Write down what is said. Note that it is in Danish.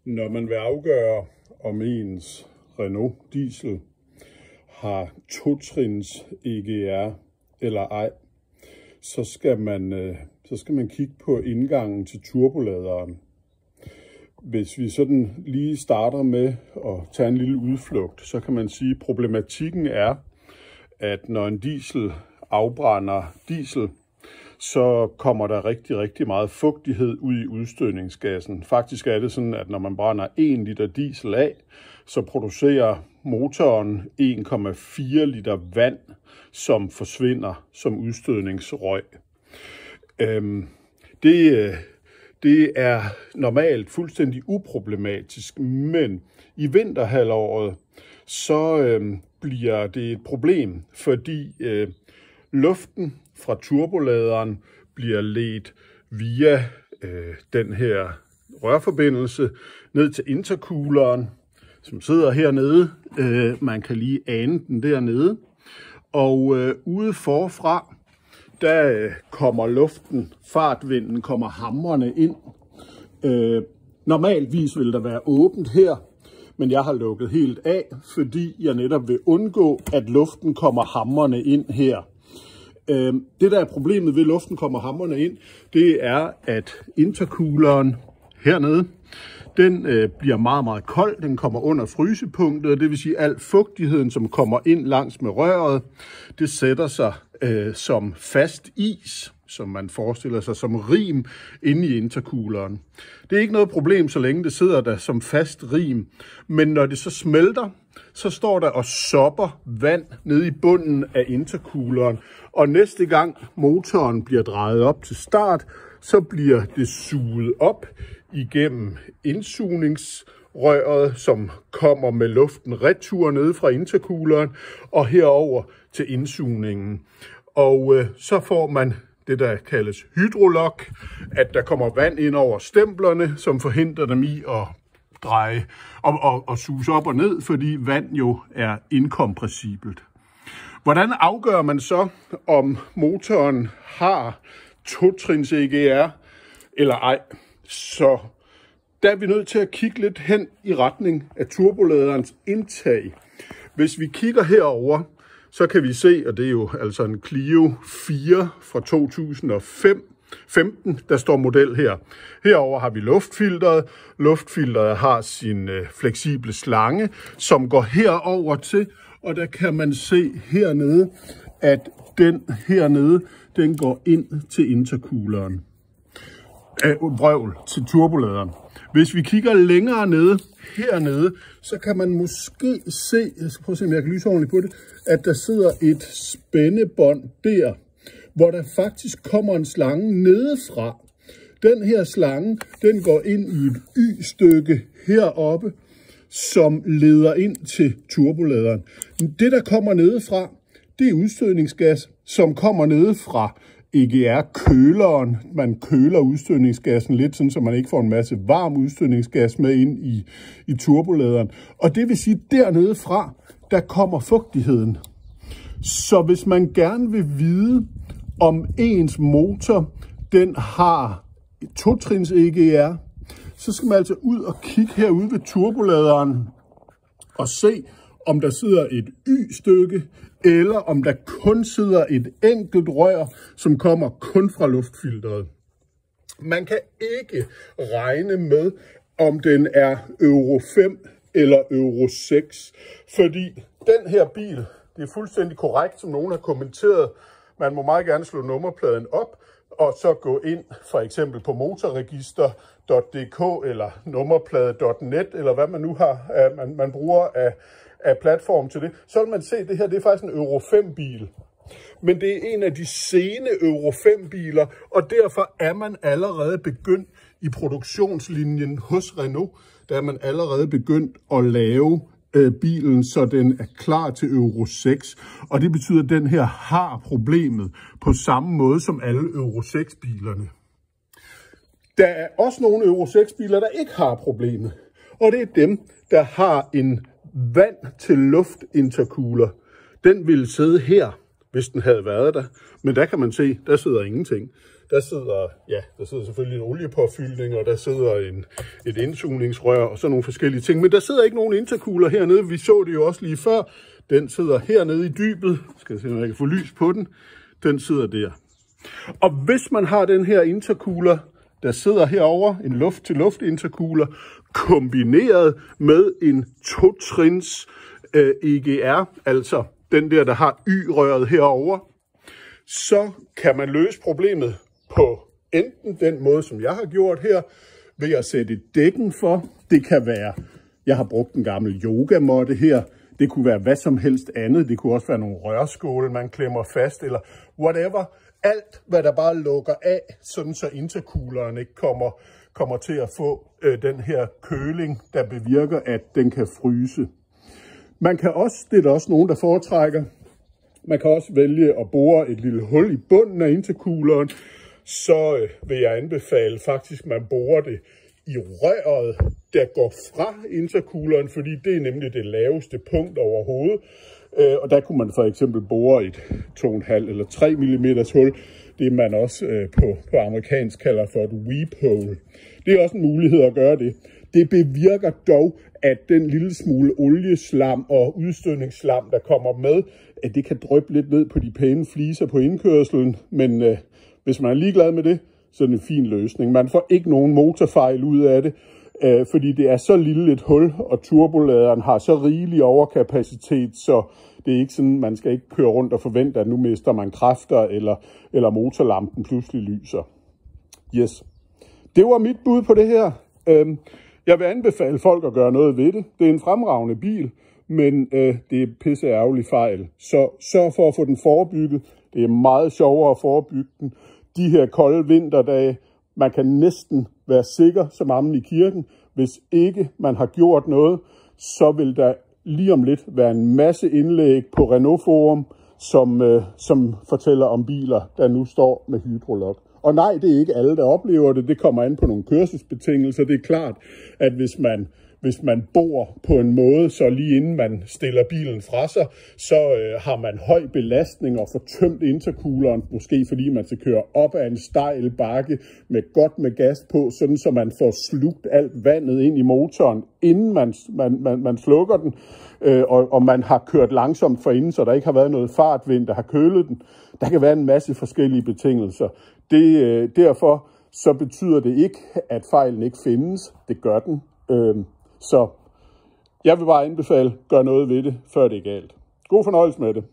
Når man vil afgøre, om ens Renault Diesel har totrins EGR eller ej, så skal man kigge på indgangen til turboladeren. Hvis vi sådan lige starter med at tage en lille udflugt, så kan man sige, at problematikken er, at når en diesel afbrænder diesel, så kommer der rigtig meget fugtighed ud i udstødningsgassen. Faktisk er det sådan, at når man brænder 1 liter diesel af, så producerer motoren 1,4 liter vand, som forsvinder som udstødningsrøg. Det er normalt fuldstændig uproblematisk, men i vinterhalvåret, så bliver det et problem, fordi luften fra turboladeren bliver ledt via den her rørforbindelse ned til intercooleren, som sidder hernede. Man kan lige ane den dernede. Og ude forfra, der kommer luften, fartvinden kommer hamrende ind. Normalvis vil der være åbent her, men jeg har lukket helt af, fordi jeg netop vil undgå, at luften kommer hamrende ind her. Det der er problemet ved, at luften kommer hamrende ind, det er, at intercooleren hernede, den bliver meget kold, den kommer under frysepunktet, og det vil sige, at al fugtigheden, som kommer ind langs med røret, det sætter sig som fast is, som man forestiller sig som rim inde i intercooleren. Det er ikke noget problem, så længe det sidder der som fast rim, men når det så smelter, så står der og sopper vand nede i bunden af intercooleren, og næste gang motoren bliver drejet op til start, så bliver det suget op igennem indsugningsrøret, som kommer med luften retur nede fra intercooleren og herover til indsugningen. Og så får man det, der kaldes hydrolok, at der kommer vand ind over stemplerne, som forhindrer dem i at dreje og suge op og ned, fordi vand jo er inkompressibelt. Hvordan afgør man så, om motoren har totrins EGR eller ej? Så der er vi nødt til at kigge lidt hen i retning af turboladerens indtag. Hvis vi kigger herover, så kan vi se, og det er jo altså en Clio 4 fra 2015, der står model her. Herover har vi luftfilteret. Luftfilteret har sin fleksible slange, som går herover til, og der kan man se hernede, at den hernede, den går ind til intercooleren. Til turboladeren. Hvis vi kigger længere nede, hernede, så kan man måske se, jeg skal prøve at se, om jeg kan lyse ordentligt på det, at der sidder et spændebånd der, hvor der faktisk kommer en slange nedefra. Den her slange, den går ind i et Y-stykke heroppe, som leder ind til turboladeren. Det, der kommer nedefra, det er udstødningsgas, som kommer nede fra EGR-køleren. Man køler udstødningsgassen lidt, sådan, så man ikke får en masse varm udstødningsgas med ind i turboladeren. Og det vil sige, dernede fra, der kommer fugtigheden. Så hvis man gerne vil vide, om ens motor, den har totrins EGR, så skal man altså ud og kigge herude ved turboladeren og se, om der sidder et Y-stykke, eller om der kun sidder et enkelt rør, som kommer kun fra luftfilteret. Man kan ikke regne med, om den er Euro 5 eller Euro 6, fordi den her bil, det er fuldstændig korrekt, som nogen har kommenteret, man må meget gerne slå nummerpladen op, og så gå ind for eksempel på motorregister.dk eller nummerplade.net, eller hvad man nu har, man bruger af platform til det, så vil man se, at det her det er faktisk en Euro 5-bil. Men det er en af de sene Euro 5-biler, og derfor er man allerede begyndt i produktionslinjen hos Renault, der er man allerede begyndt at lave bilen, så den er klar til Euro 6. Og det betyder, at den her har problemet på samme måde som alle Euro 6-bilerne. Der er også nogle Euro 6-biler, der ikke har problemet. Og det er dem, der har en vand til luft intercooler. Den ville sidde her, hvis den havde været der. Men der kan man se, der sidder ingenting. der sidder selvfølgelig en oliepåfyldning, og der sidder et indsugningsrør og sådan nogle forskellige ting. Men der sidder ikke nogen intercooler hernede. Vi så det jo også lige før. Den sidder hernede i dybet. Skal jeg se, om jeg kan få lys på den. Den sidder der. Og hvis man har den her intercooler, der sidder herover, en luft-til-luft intercooler, kombineret med en 2-trins EGR, altså den der har Y-røret herover, så kan man løse problemet på enten den måde, som jeg har gjort her, ved at sætte et dækken for. Det kan være, jeg har brugt en gammel yogamåtte her. Det kunne være hvad som helst andet. Det kunne også være nogle rørskåle, man klemmer fast, eller whatever. Alt, hvad der bare lukker af, sådan så intercooleren ikke kommer til at få den her køling, der bevirker, at den kan fryse. Man kan også, det er der også nogen, der foretrækker, man kan også vælge at bore et lille hul i bunden af intercooleren. Så vil jeg anbefale faktisk, at man borer det i røret, der går fra intercooleren, fordi det er nemlig det laveste punkt overhovedet. Og der kunne man for eksempel bore et 2,5 eller 3 mm hul. Det man også på amerikansk kalder for et weep hole. Det er også en mulighed at gøre det. Det bevirker dog, at den lille smule olieslam og udstødningsslam, der kommer med, at det kan dryppe lidt ned på de pæne fliser på indkørslen. Men hvis man er ligeglad med det, så er det en fin løsning. Man får ikke nogen motorfejl ud af det, fordi det er så lille et hul, og turboladeren har så rigelig overkapacitet, så det er ikke sådan, man skal ikke køre rundt og forvente, at nu mister man kræfter, eller motorlampen pludselig lyser. Yes. Det var mit bud på det her. Jeg vil anbefale folk at gøre noget ved det. Det er en fremragende bil, men det er pisse ærgerlig fejl. Så sørg for at få den forebygget. Det er meget sjovere at forebygge den. De her kolde vinterdage, man kan næsten være sikker som ammen i kirken. Hvis ikke man har gjort noget, så vil der lige om lidt være en masse indlæg på Renault Forum, som fortæller om biler, der nu står med hydrolok. Og nej, det er ikke alle, der oplever det. Det kommer an på nogle kørselsbetingelser. Det er klart, at hvis man bor på en måde, så lige inden man stiller bilen fra sig, så har man høj belastning og får tømt intercooleren, måske fordi man skal køre op ad en stejl bakke med gas på, sådan så man får slugt alt vandet ind i motoren, inden man slukker den, og man har kørt langsomt forinden, så der ikke har været noget fartvind, der har kølet den. Der kan være en masse forskellige betingelser. Derfor så betyder det ikke, at fejlen ikke findes. Det gør den. Så jeg vil bare anbefale, gør noget ved det, før det er galt. God fornøjelse med det.